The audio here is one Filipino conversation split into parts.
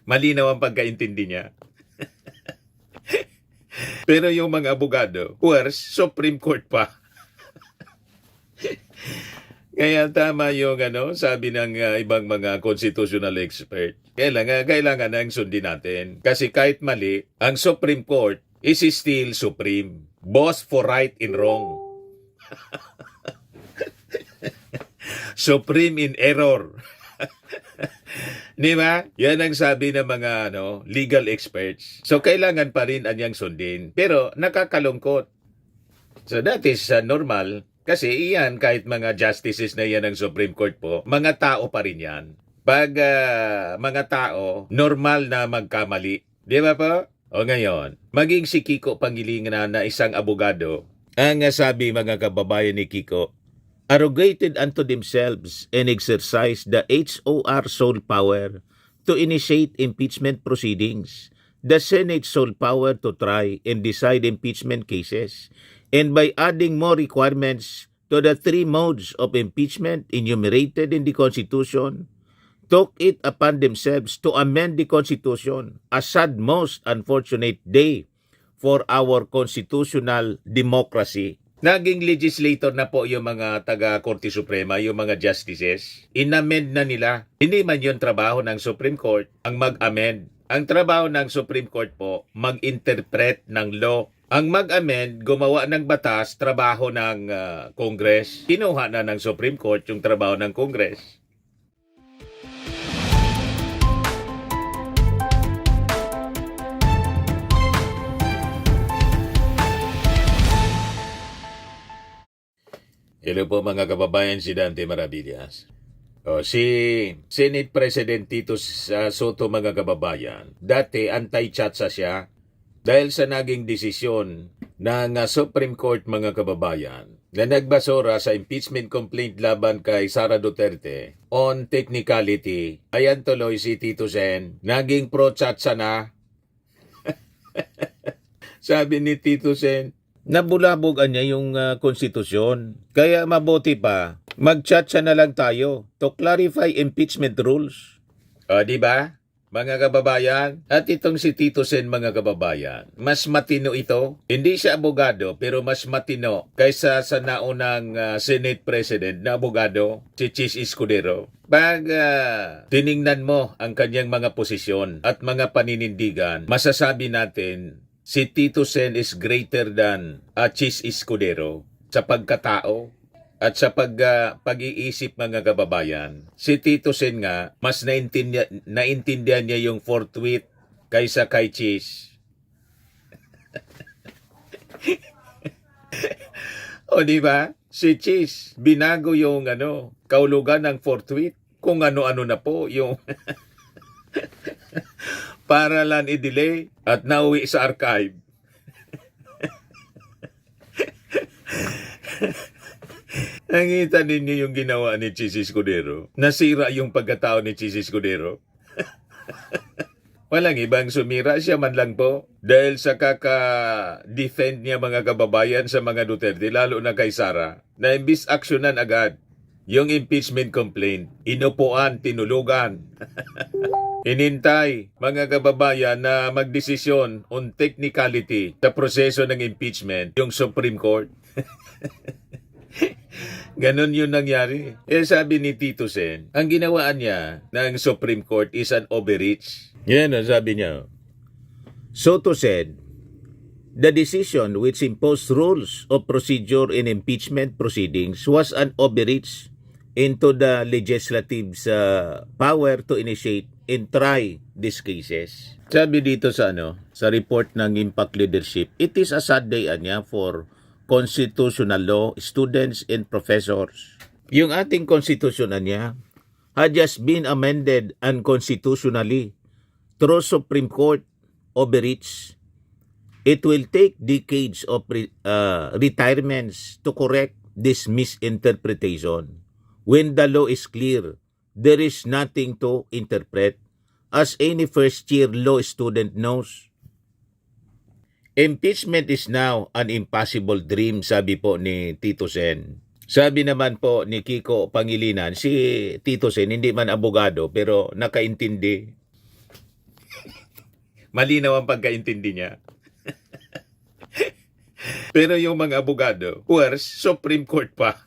Malinaw ang pagkaintindi niya. Pero yung mga abogado, worse, Supreme Court pa. Kaya tama yung sabi ng ibang mga constitutional expert. Kailangan nang sundin natin. Kasi kahit mali, ang Supreme Court is still supreme. Boss for right and wrong. Supreme in error. Di ba? Yan ang sabi ng mga legal experts. So kailangan pa rin anyang sundin. Pero nakakalungkot. So that is normal. Kasi iyan, kahit mga justices na yan ng Supreme Court po, mga tao pa rin yan. Pag mga tao, normal na magkamali. Di ba po? O ngayon, maging si Kiko Pangilinan na isang abogado, ang sabi mga kababayan ni Kiko, arrogated unto themselves and exercise the HOR sole power to initiate impeachment proceedings, the Senate's sole power to try and decide impeachment cases, and by adding more requirements to the 3 modes of impeachment enumerated in the Constitution, took it upon themselves to amend the Constitution, a sad most unfortunate day for our constitutional democracy. Naging legislator na po yung mga taga-Korte Suprema, yung mga justices. Inamend na nila. Hindi man yung trabaho ng Supreme Court ang mag-amend. Ang trabaho ng Supreme Court po, mag-interpret ng law. Ang mag-amend, gumawa ng batas, trabaho ng Congress. Kinuha na ng Supreme Court yung trabaho ng Congress. Hello po mga kababayan, si Dante Maravillas. Si Senate President Tito Soto mga kababayan, dati anti-chatsa siya dahil sa naging desisyon ng Supreme Court mga kababayan na nagbasura sa impeachment complaint laban kay Sara Duterte on technicality. Ayan tuloy si Tito Sen, naging pro-chatsa na. Sabi ni Tito Sen, nabulabogan niya yung konstitusyon. Kaya mabuti pa, mag-chatsa na lang tayo to clarify impeachment rules. Di ba? Mga kababayan, at itong si Tito Sen mga kababayan, mas matino ito. Hindi siya abogado, pero mas matino kaysa sa naunang Senate President na abogado, si Chis Escudero. Pag tiningnan mo ang kanyang mga posisyon at mga paninindigan, masasabi natin, si Tito Sen is greater than Chis Escudero sa pagkatao at sa pag-iisip mga kababayan. Si Tito Sen nga, mas naintindihan niya yung forthwith kaysa kay Chis. O di ba? Si Chis, binago yung kaulugan ng forthwith. Kung ano-ano na po yung para lang i-delay at nauwi sa archive. Nakita ninyo yung ginawa ni Chis Escudero? Nasira yung pagkatao ni Chis Escudero. Walang ibang sumira, siya man lang po. Dahil sa kaka-defend niya mga kababayan sa mga Duterte, lalo na kay Sara, na imbis aksyonan agad yung impeachment complaint, inupuan, tinulugan. Inintay mga kababayan na magdesisyon on technicality sa proseso ng impeachment yung Supreme Court. Ganon yun nangyari. Sabi ni Tito Sen, ang ginawaan niya ng Supreme Court is an overreach. Yan ang sabi niya. Soto said, the decision which imposed rules of procedure in impeachment proceedings was an overreach into the legislative's power to initiate and try these cases. Sabi dito sa sa report ng Impact Leadership, it is a sad day for constitutional law students and professors. Yung ating constitution had just been amended unconstitutionally through Supreme Court overreach. It will take decades of retirements to correct this misinterpretation. When the law is clear, there is nothing to interpret, as any first-year law student knows. Impeachment is now an impossible dream, sabi po ni Tito Sen. Sabi naman po ni Kiko Pangilinan, si Tito Sen hindi man abogado pero nakaintindi. malinaw ang pagkaintindi niya. Pero yung mga abogado, worse, Supreme Court pa.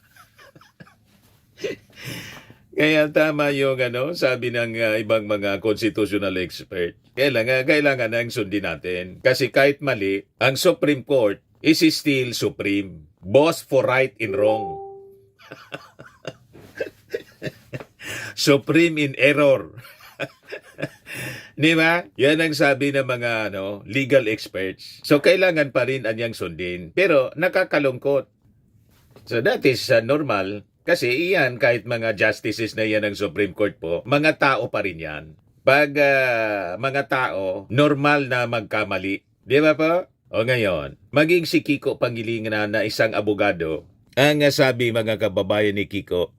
Kaya tama yung sabi ng ibang mga constitutional expert. Kailangan nang sundin natin. Kasi kahit mali, ang Supreme Court is still supreme. Boss for right and wrong. Supreme in error. Di ba? Yan ang sabi ng mga legal experts. So kailangan pa rin anyang sundin. Pero nakakalungkot. So that is normal. Kasi iyan, kahit mga justices na yan ng Supreme Court po, mga tao pa rin yan. Pag mga tao, normal na magkamali. Di ba po? O ngayon, maging si Kiko Pangilinan na isang abogado, ang sabi mga kababayan ni Kiko,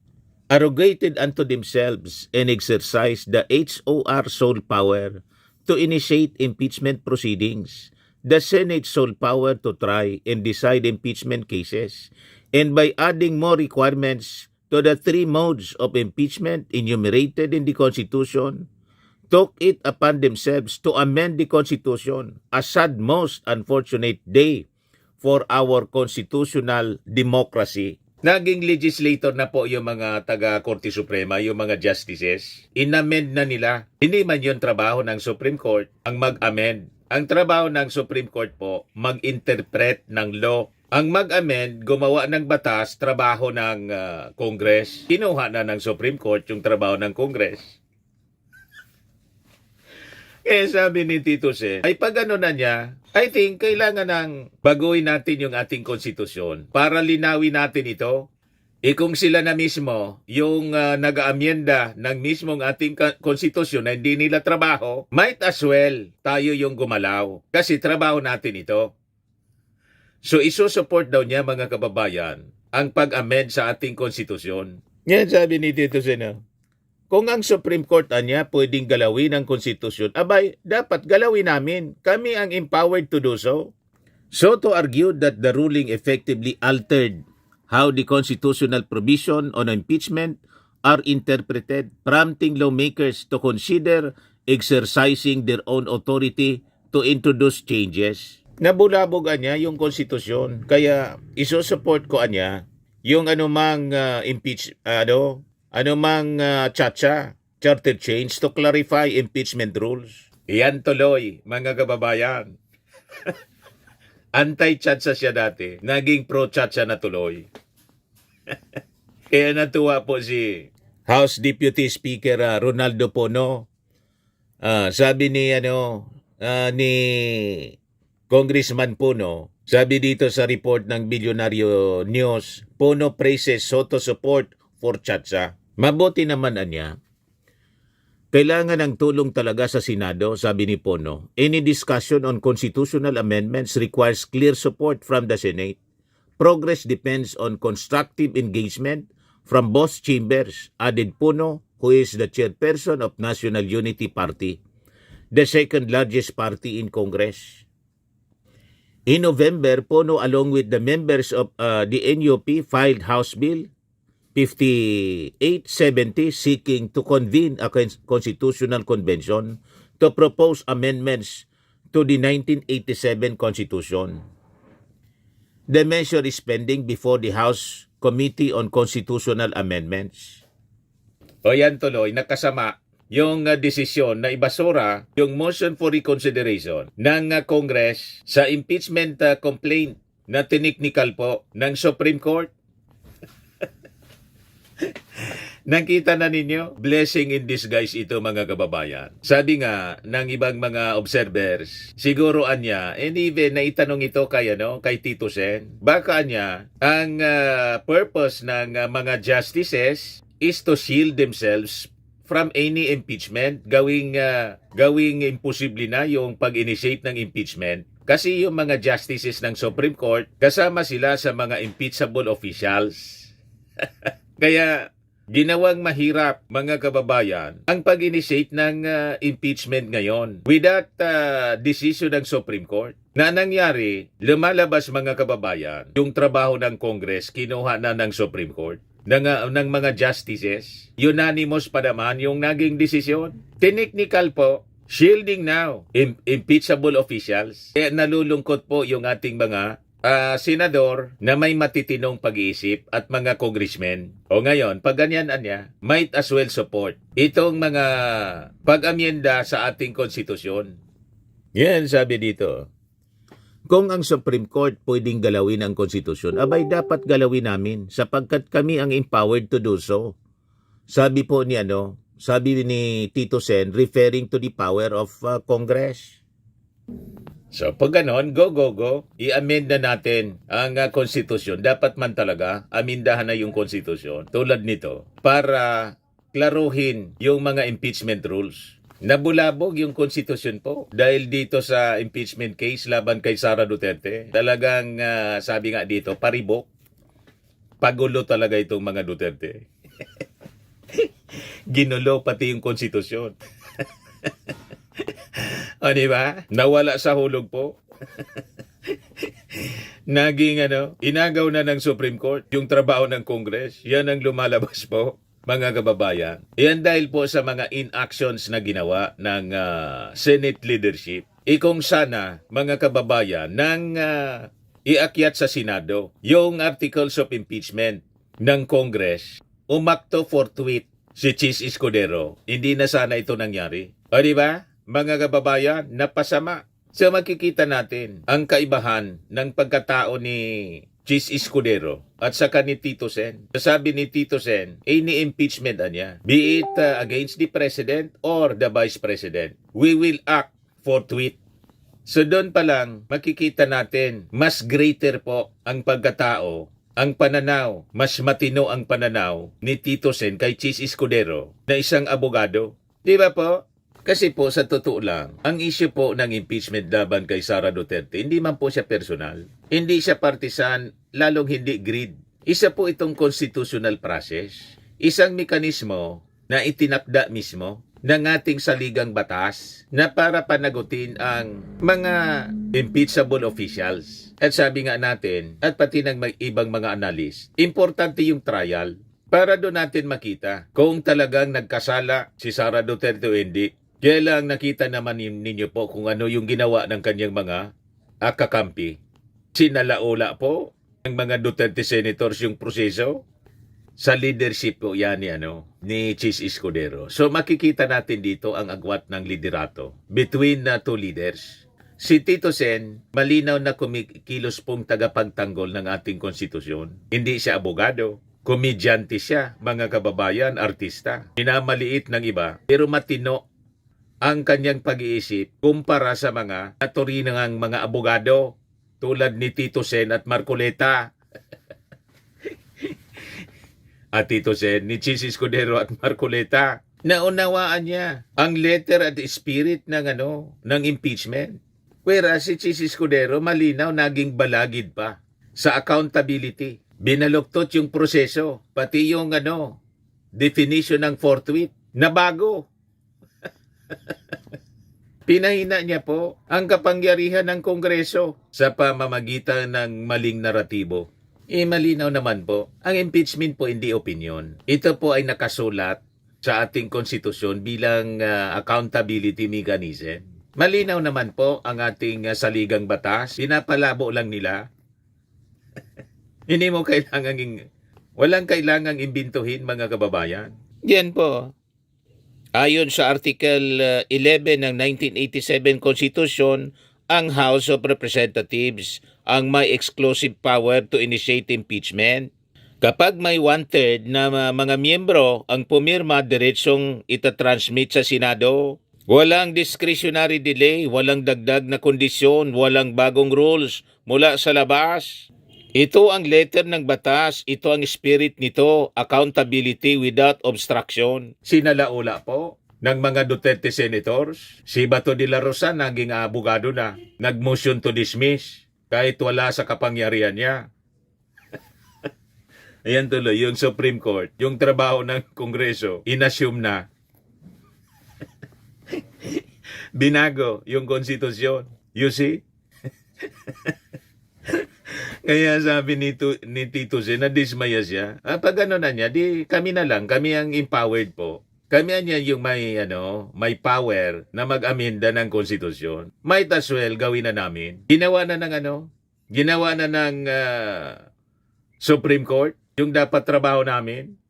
arrogated unto themselves and exercise the HOR sole power to initiate impeachment proceedings, the Senate sole power to try and decide impeachment cases, and by adding more requirements to the 3 modes of impeachment enumerated in the Constitution, took it upon themselves to amend the Constitution, a sad most unfortunate day for our constitutional democracy. Naging legislator na po yung mga taga-Korte Suprema, yung mga justices. Inamend na nila. Hindi man yung trabaho ng Supreme Court ang mag-amend. Ang trabaho ng Supreme Court po, mag-interpret ng law. Ang mag-amend, gumawa ng batas, trabaho ng Congress. Kinuha na ng Supreme Court yung trabaho ng Congress. Kaya sabi ni Tito Sen, ay pag na niya, I think kailangan nang baguhin natin yung ating konstitusyon para linawin natin ito. Kung sila na mismo, yung nag-aamyenda ng mismong ating konstitusyon na hindi nila trabaho, might as well tayo yung gumalaw. Kasi trabaho natin ito. So isusupport daw niya mga kababayan ang pag-amend sa ating konstitusyon. Yan sabi ni Tito Sen. Kung ang Supreme Court niya pwedeng galawin ang konstitusyon, abay, dapat galawin namin. Kami ang empowered to do so. So to argue that the ruling effectively altered how the constitutional provision on impeachment are interpreted, prompting lawmakers to consider exercising their own authority to introduce changes. Nabulabog niya yung konstitusyon. Kaya isusupport ko niya yung anumang charter change to clarify impeachment rules. Iyan tuloy, mga kababayan. Anti-chatsa siya dati. Naging pro-chatsa na tuloy. Kaya natuwa po si House Deputy Speaker Ronaldo Pono. Sabi ni ni Congressman Pono, sabi dito sa report ng Bilyonaryo News, Pono praises Soto support for chatsa. Mabuti naman niya. Kailangan ng tulong talaga sa Senado, sabi ni Pono. Any discussion on constitutional amendments requires clear support from the Senate. Progress depends on constructive engagement from both chambers, added Pono, who is the chairperson of National Unity Party, the second largest party in Congress. In November, Pono along with the members of the NUP filed House Bill 5870 seeking to convene a constitutional convention to propose amendments to the 1987 Constitution. The measure is pending before the House Committee on Constitutional Amendments. O yan tuloy, nakasama yung desisyon na ibasura yung motion for reconsideration ng Congress sa impeachment complaint na technical po ng Supreme Court. Nakita na ninyo, blessing in disguise ito mga kababayan. Sabi nga ng ibang mga observers, siguro anya, and even naitanong ito kay Tito Sen, baka anya, ang purpose ng mga justices is to shield themselves from any impeachment, gawing imposible na yung pag-initiate ng impeachment. Kasi yung mga justices ng Supreme Court, kasama sila sa mga impeachable officials. Kaya ginawang mahirap mga kababayan ang pag-initiate ng impeachment ngayon without decision ng Supreme Court. Na nangyari, lumalabas mga kababayan, yung trabaho ng Congress kinuha na ng Supreme Court. Ng mga justices, unanimous pa naman yung naging desisyon. Technical po, Shielding now impeachable officials. Kaya nalulungkot po yung ating mga senador na may matitinong pag-iisip at mga congressmen. O ngayon, pag ganyan niya, might as well support itong mga pag-amyenda sa ating konstitusyon. Yan, sabi dito. Kung ang Supreme Court pwedeng galawin ang konstitusyon, abay dapat galawin namin sapagkat kami ang empowered to do so. Sabi po ni sabi ni Tito Sen, referring to the power of Congress. So pag ganon, go. I-amend na natin ang konstitusyon. Dapat man talaga, amindahan na yung konstitusyon. Tulad nito, para klaruhin yung mga impeachment rules. Nabulabog yung konstitusyon po dahil dito sa impeachment case laban kay Sara Duterte. Talagang sabi nga dito, paribok. Pagulo talaga itong mga Duterte. Ginulo pati yung konstitusyon. O diba? Nawala sa hulog po. Naging inagaw na ng Supreme Court yung trabaho ng Congress. Yan ang lumalabas po, mga kababayan. Yan dahil po sa mga inactions na ginawa ng Senate leadership. Kung sana, mga kababayan, nang iakyat sa Senado yung articles of impeachment ng Congress, umakto forthwith si Chis Escudero. Hindi na sana ito nangyari. O diba? Mga kababayan, napasama. So makikita natin ang kaibahan ng pagkatao ni Chis Escudero at saka ni Tito Sen. Sabi ni Tito Sen, ni-impeachment niya. Be it against the President or the Vice President. We will act forthwith. So doon pa lang, makikita natin, mas greater po ang pagkatao, ang pananaw, mas matino ang pananaw ni Tito Sen kay Chis Escudero na isang abogado. Di ba po? Kasi po sa totoo lang, ang issue po ng impeachment laban kay Sara Duterte, hindi man po siya personal, hindi siya partisan, lalong hindi greed. Isa po itong constitutional process, isang mekanismo na itinakda mismo ng ating saligang batas na para panagutin ang mga impeachable officials. At sabi nga natin, at pati ng ibang mga analyst, importante yung trial para doon natin makita kung talagang nagkasala si Sara Duterte o hindi. Kaya lang nakita naman ninyo po kung ano yung ginawa ng kanyang mga kakampi. Sinalaula po ng mga Duterte senators yung proseso sa leadership po yan ni Chis Escudero. So makikita natin dito ang agwat ng liderato between two leaders. Si Tito Sen, malinaw na kumikilos pong tagapagtanggol ng ating konstitusyon. Hindi siya abogado. Komedyante siya, mga kababayan, artista. Minamaliit ng iba, pero matino ang kanyang pag-iisip kumpara sa mga naturinang mga abogado tulad ni Tito Sen at Marcoleta. At Tito Sen, ni Chis Escudero at Marcoleta. Naunawaan niya ang letter at spirit ng impeachment. Whereas si Chis Escudero malinaw naging balagid pa sa accountability. Binaluktot yung proseso, pati yung definition ng forthwith na bago. Pinahina niya po ang kapangyarihan ng Kongreso sa pamamagitan ng maling naratibo. Malinaw naman po, ang impeachment po hindi opinion. Ito po ay nakasulat sa ating konstitusyon bilang accountability mechanism. Malinaw naman po ang ating saligang batas. Pinapalabo lang nila. Hindi mo walang kailangang imbintuhin, mga kababayan. Yan po. Ayon sa Article 11 ng 1987 Constitution, ang House of Representatives ang may exclusive power to initiate impeachment. Kapag may 1/3 na mga miyembro ang pumirma, diretsong itatransmit sa Senado. Walang discretionary delay, walang dagdag na kondisyon, walang bagong rules mula sa labas. Ito ang letter ng batas, ito ang spirit nito, accountability without obstruction. Sinalaula po ng mga Duterte senators. Si Bato de la Rosa naging abogado na, nag-motion to dismiss kahit wala sa kapangyarihan niya. Ayan tuloy, yung Supreme Court, yung trabaho ng Kongreso, inassume na. Binago yung konstitusyon. You see? Kaya sabi ni Tito Sen, nadismaya siya. Pag na niya, di kami na lang, kami ang empowered po. Kami niya yung may power na mag-amenda ng konstitusyon. Might as well gawin na namin. Ginawa na ng Supreme Court yung dapat trabaho namin.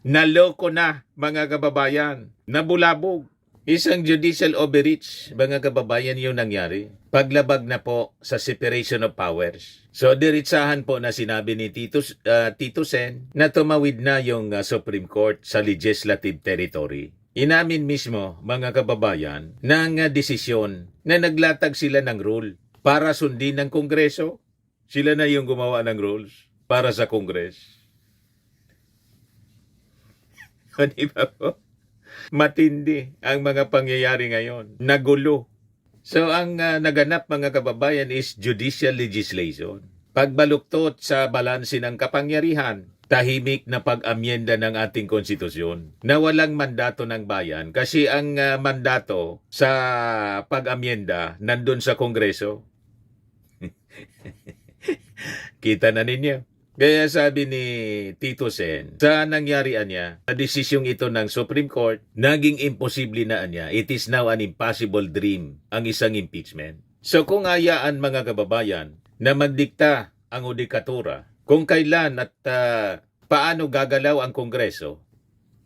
Naloko na, mga kababayan. Nabulabog. Isang judicial overreach, mga kababayan, yung nangyari. Paglabag na po sa separation of powers. So, diritsahan po na sinabi ni Tito Sen na tumawid na yung Supreme Court sa legislative territory. Inamin mismo, mga kababayan, ng desisyon na naglatag sila ng rule para sundin ng Kongreso. Sila na yung gumawa ng rules para sa Kongres. Di ba po? Matindi ang mga pangyayari ngayon. Nagulo. So ang naganap, mga kababayan, is judicial legislation. Pagbaluktot sa balanse ng kapangyarihan, tahimik na pag-amyenda ng ating konstitusyon na walang mandato ng bayan kasi ang mandato sa pag-amyenda nandun sa Kongreso. Kita na ninyo. Kaya sabi ni Tito Sen, sa nangyarian niya, sa desisyong ito ng Supreme Court, naging imposible na niya. It is now an impossible dream ang isang impeachment. So kung hayaan, mga kababayan, na magdikta ang hudikatura, kung kailan at paano gagalaw ang Kongreso,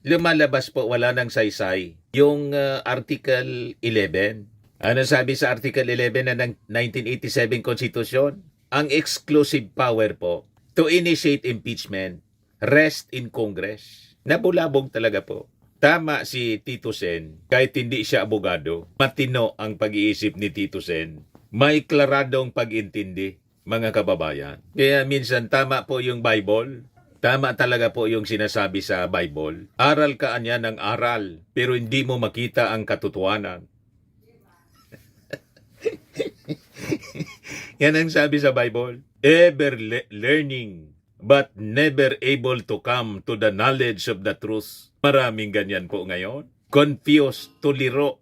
lumalabas po, wala nang saysay yung Article 11. Ano sabi sa Article 11 ng 1987 Constitution? Ang exclusive power po to initiate impeachment rest in Congress. Nabulabog talaga po. Tama si Tito Sen, kahit hindi siya abogado, matino ang pag-iisip ni Tito Sen. May klaradong pag-intindi, mga kababayan. Kaya minsan tama po yung Bible. Tama talaga po yung sinasabi sa Bible. Aral ka anya ng aral, pero hindi mo makita ang katotohanan. Yan ang sabi sa Bible. Ever learning, but never able to come to the knowledge of the truth. Maraming ganyan po ngayon. Confused, tuliro.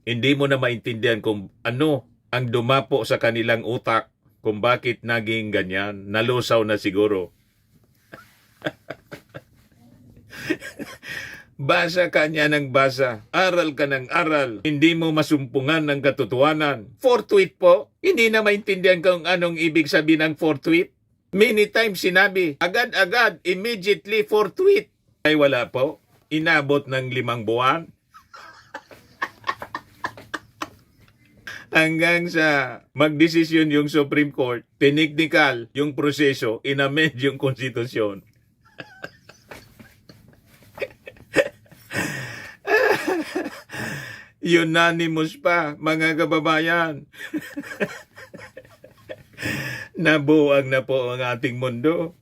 Hindi mo na maintindihan kung ano ang dumapo sa kanilang utak, kung bakit naging ganyan. Nalusaw na siguro. Basa ka niya ng basa, aral ka ng aral, hindi mo masumpungan ng katotohanan. Forthwith po, hindi na maintindihan kung anong ibig sabihin ng forthwith. Many times sinabi, agad-agad, immediately, forthwith. Ay wala po, inabot ng 5 buwan. Hanggang sa magdesisyon yung Supreme Court, technical yung proseso, inamend yung konstitusyon. Unanimous pa, mga kababayan. Nabuang na po ang ating mundo.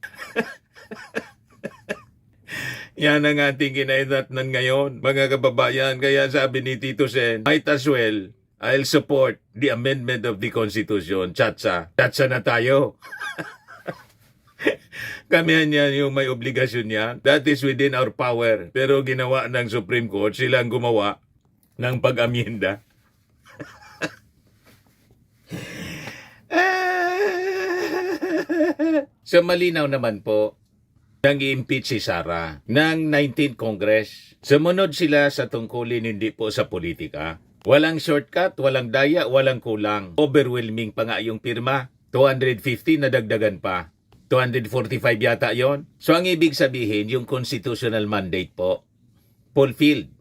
Yan ang ating kinaidatnan ngayon, mga kababayan. Kaya sabi ni Tito Sen, might as well, I'll support the amendment of the Constitution. Chatsa na tayo. Kami yan yung may obligasyon yan. That is within our power. Pero ginawa ng Supreme Court, silang gumawa ng pag-amyenda. So malinaw naman po, nang i-impeach si Sara ng 19th Congress. Sumunod sila sa tungkulin, hindi po sa politika. Walang shortcut, walang daya, walang kulang. Overwhelming pa nga yung pirma. 250 na dagdagan pa. 245 yata yon. So ang ibig sabihin, yung constitutional mandate po, fulfilled.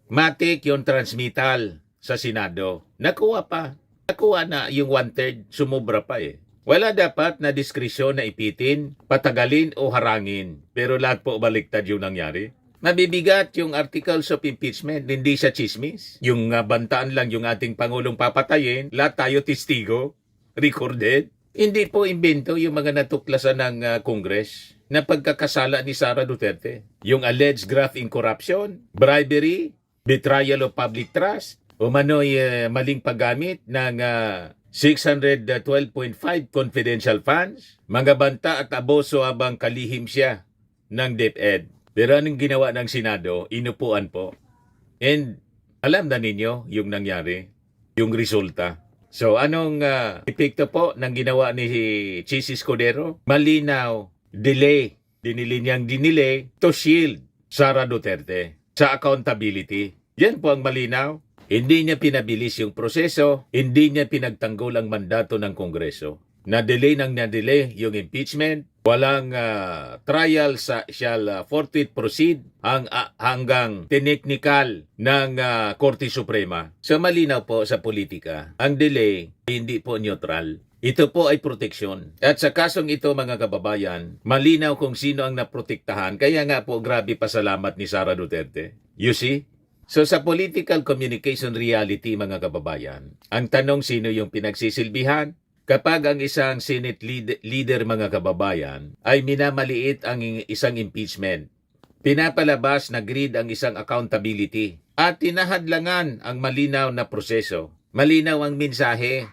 Matik yung transmittal sa Senado. Nakuha pa. Nakuha na yung 1/3. Sumobra pa eh. Wala dapat na diskresyon na ipitin, patagalin o harangin. Pero lahat po baliktad yung nangyari. Mabibigat yung articles of impeachment. Hindi siya chismis. Yung bantaan lang yung ating Pangulong papatayin. Lahat tayo testigo. Recorded. Hindi po imbento yung mga natuklasan ng Congress na pagkakasala ni Sara Duterte. Yung alleged graft in corruption, bribery, betrayal of public trust, umano'y maling paggamit ng 612.5 confidential funds, mga banta at abuso habang kalihim siya ng DepEd. Pero anong ginawa ng Senado? Inupuan po. And alam na ninyo yung nangyari, yung resulta. So anong epekto po ng ginawa ni Chis Escudero? Malinaw, delay dinili to shield Sara Duterte sa accountability. Yan po ang malinaw. Hindi niya pinabilis yung proseso, hindi niya pinagtanggol ang mandato ng Kongreso. Na-delay yung impeachment, walang trial shall forthwith proceed hanggang technical ng Korte Suprema. So malinaw po sa politika, ang delay hindi po neutral. Ito po ay proteksyon. At sa kasong ito mga kababayan, malinaw kung sino ang naprotektahan. Kaya nga po grabe pasalamat ni Sara Duterte. You see? So sa political communication reality mga kababayan, ang tanong sino yung pinagsisilbihan? Kapag ang isang Senate leader mga kababayan ay minamaliit ang isang impeachment, pinapalabas na grid ang isang accountability at tinahadlangan ang malinaw na proseso. Malinaw ang mensahe.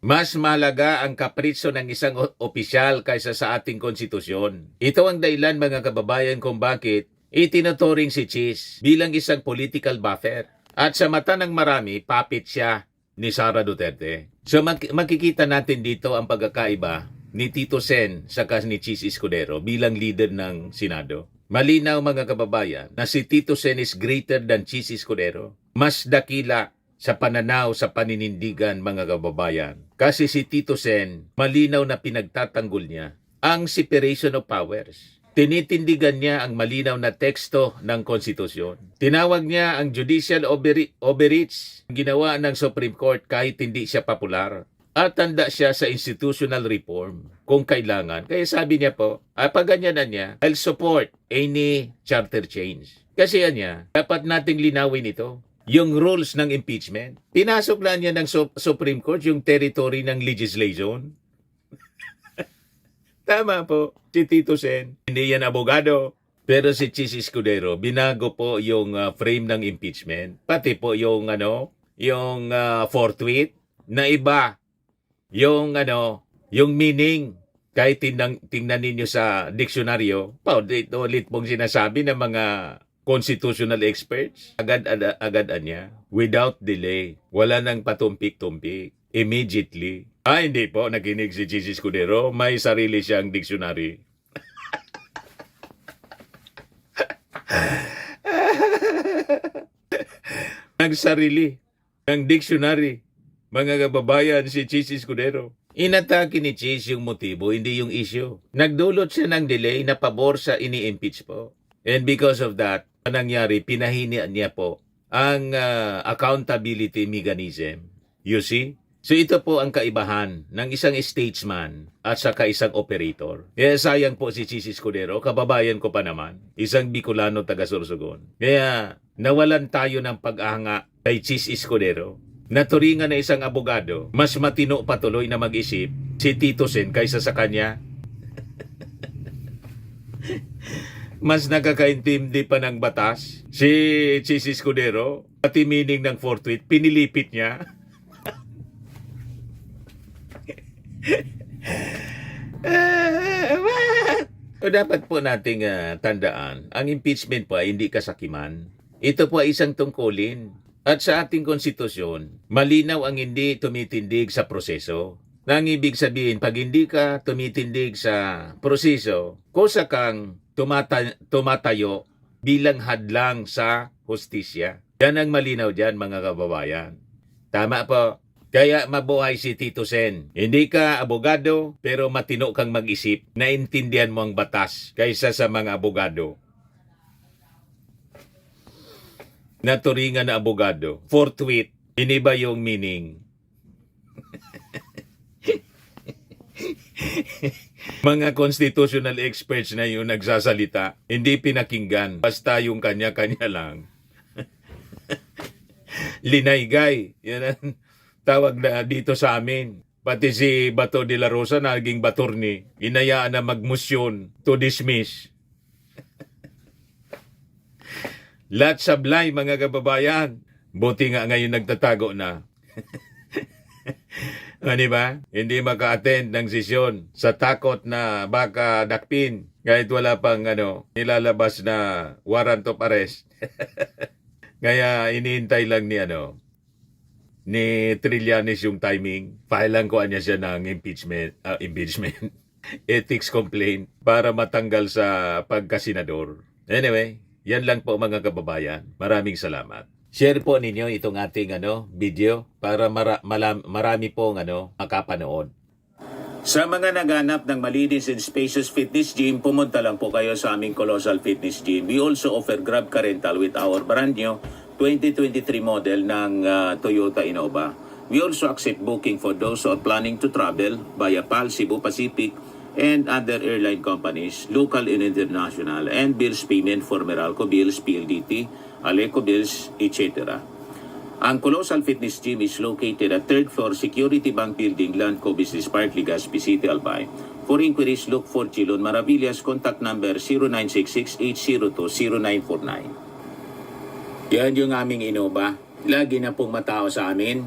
Mas malaga ang kapritsyo ng isang opisyal kaysa sa ating konstitusyon. Ito ang dahilan mga kababayan kung bakit itinuturing si Cheese bilang isang political buffer. At sa mata ng marami, puppet siya ni Sara Duterte. So makikita natin dito ang pagkakaiba ni Tito Sen saka ni Cheese Escudero bilang leader ng Senado. Malinaw mga kababayan na si Tito Sen is greater than Cheese Escudero. Mas dakila sa pananaw sa paninindigan mga kababayan. Kasi si Tito Sen, malinaw na pinagtatanggol niya ang separation of powers. Tinitindigan niya ang malinaw na teksto ng konstitusyon. Tinawag niya ang judicial overreach ginawa ng Supreme Court kahit hindi siya popular. At tanda siya sa institutional reform kung kailangan. Kaya sabi niya po, paganyanan niya, I'll support any charter change. Kasi niya, dapat nating linawin ito. Yung rules ng impeachment. Pinasok na niya ng Supreme Court yung territory ng legislation. Tama po, si Tito Sen. Hindi yan abogado. Pero si Cheese Escudero, binago po yung frame ng impeachment. Pati po yung forthwith na iba. Yung meaning. Kahit tingnan ninyo sa diksyonaryo, ulit pong sinasabi ng mga constitutional experts, agad niya, without delay. Wala nang patumpik-tumpik. Immediately. Hindi po, nakinig si Cheese Escudero. May sarili siyang dictionary. Nagsarili ng dictionary. Mga kababayan, si Cheese Escudero. Inatake ni Cheese yung motibo, hindi yung issue. Nagdulot siya ng delay na pabor sa ini-impeach po. And because of that, nangyari, pinahinian niya po ang accountability mechanism. You see? So ito po ang kaibahan ng isang statesman at saka isang operator. Kaya sayang po si Cheese Escudero, kababayan ko pa naman, isang Bicolano taga Sorsogon. Kaya nawalan tayo ng pag-ahanga kay Cheese Escudero. Naturingan na isang abogado, mas matino patuloy na mag-isip si Tito Sen kaysa sa kanya. Mas nakakaintindi pa ng batas si Cheese Escudero, pati meaning ng forthwith, pinilipit niya. So, dapat po nating tandaan, ang impeachment po ay hindi kasakiman. Ito po ay isang tungkulin. At sa ating konstitusyon, malinaw ang hindi tumitindig sa proseso. Nang ibig sabihin, pag hindi ka tumitindig sa proseso, kusa kang tumatayo bilang hadlang sa hustisya. Yan ang malinaw dyan mga kababayan. Tama po. Kaya mabuhay si Tito Sen. Hindi ka abogado, pero matino kang mag-isip. Naintindihan mo ang batas kaysa sa mga abogado. Naturingan na abogado. Forthwith, iniba yung meaning. Mga constitutional experts na yung nagsasalita, hindi pinakinggan. Basta yung kanya-kanya lang. Linaygay. Yan ang tawag na dito sa amin. Pati si Bato de la Rosa naging baturni. Inayaan na magmusyon to dismiss. Lahat sablay mga kababayan. Buti nga ngayon nagtatago na. Di ba? Hindi maka-attend ng sesyon sa takot na baka dakpin kahit wala pang nilalabas na warrant of arrest. Kaya iniintay lang ni Trillanes yung timing. Filean ko niya siya ng impeachment. ethics complaint para matanggal sa pagkasenador. Anyway, yan lang po mga kababayan. Maraming salamat. Share po ninyo itong ating video para marami pong makapanood. Sa mga naghanap ng malinis and spacious fitness gym, pumunta lang po kayo sa aming Colossal Fitness Gym. We also offer Grab Car Rental with our brand new 2023 model ng Toyota Innova. We also accept booking for those who are planning to travel via PAL, Cebu Pacific, and other airline companies, local and international, and bills payment for Meralco Bills, PLDT, Aleco Bills, etc. Ang Colossal Fitness Gym is located at 3rd floor Security Bank Building, Landco Business Park, Legazpi City, Albay. For inquiries, look for Chilon Maravillas. Contact number 0966-802-0949. Yan yung aming Innova. Lagi na pong matao sa amin.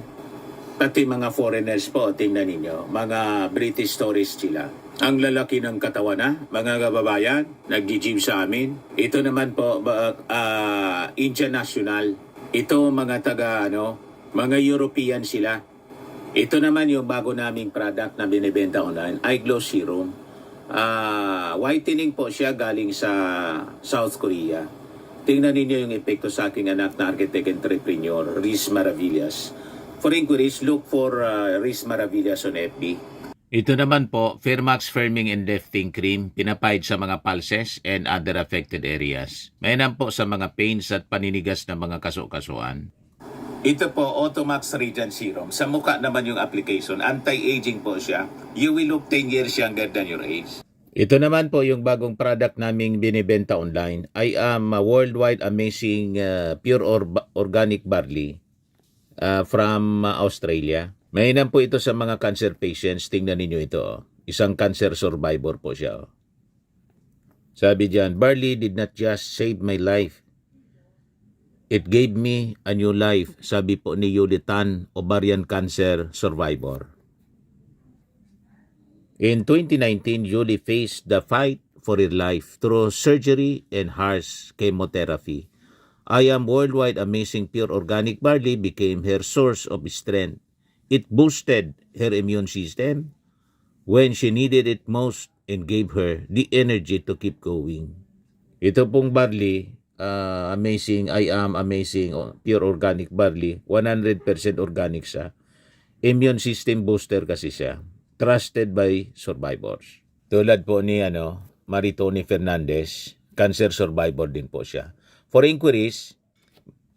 Pati mga foreigners po, tingnan ninyo. Mga British tourists sila. Ang lalaki ng katawan na, mga kababayan, nag-gym sa amin. Ito naman po, Indian National. Ito mga mga European sila. Ito naman yung bago naming product na binibenta online, Eye Glow Serum. Whitening po siya galing sa South Korea. Tingnan ninyo yung epekto sa aking anak na architect entrepreneur, Riz Maravillas. For inquiries, look for Riz Maravillas on FB. Ito naman po, Fairmax Firming and Lifting Cream, pinapahid sa mga pulses and other affected areas. Mainam po sa mga pains at paninigas na mga kaso-kasuan. Ito po, Automax Radiant Serum. Sa mukha naman yung application, anti-aging po siya. You will look 10 years younger than your age. Ito naman po yung bagong product naming binibenta online. I am worldwide amazing pure organic barley from Australia. Mainam po ito sa mga cancer patients. Tingnan ninyo ito. Isang cancer survivor po siya. Sabi diyan, barley did not just save my life. It gave me a new life. Sabi po ni Yulitan, ovarian cancer survivor. In 2019, Julie faced the fight for her life through surgery and harsh chemotherapy. I am worldwide amazing pure organic barley became her source of strength. It boosted her immune system when she needed it most and gave her the energy to keep going. Ito pong barley, amazing, I am amazing, pure organic barley, 100% organic siya. Immune system booster kasi siya. Trusted by survivors. Tulad po ni Maritoni Fernandez, cancer survivor din po siya. For inquiries,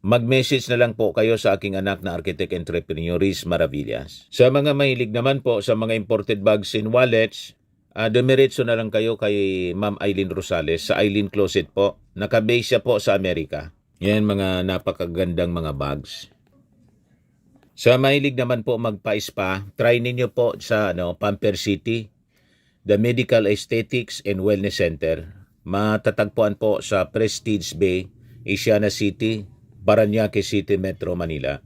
mag-message na lang po kayo sa aking anak na architect entrepreneur, Riz Maravillas. Sa mga mahilig naman po sa mga imported bags and wallets, dumiretso na lang kayo kay Ma'am Eileen Rosales sa Eileen Closet po. Nakabase siya po sa Amerika. Yan mga napakagandang mga bags. Sa mahilig naman po magpa-spa, try ninyo po sa Pamper City, the Medical Aesthetics and Wellness Center. Matatagpuan po sa Prestige Bay, Asiana City, Parañaque City, Metro Manila.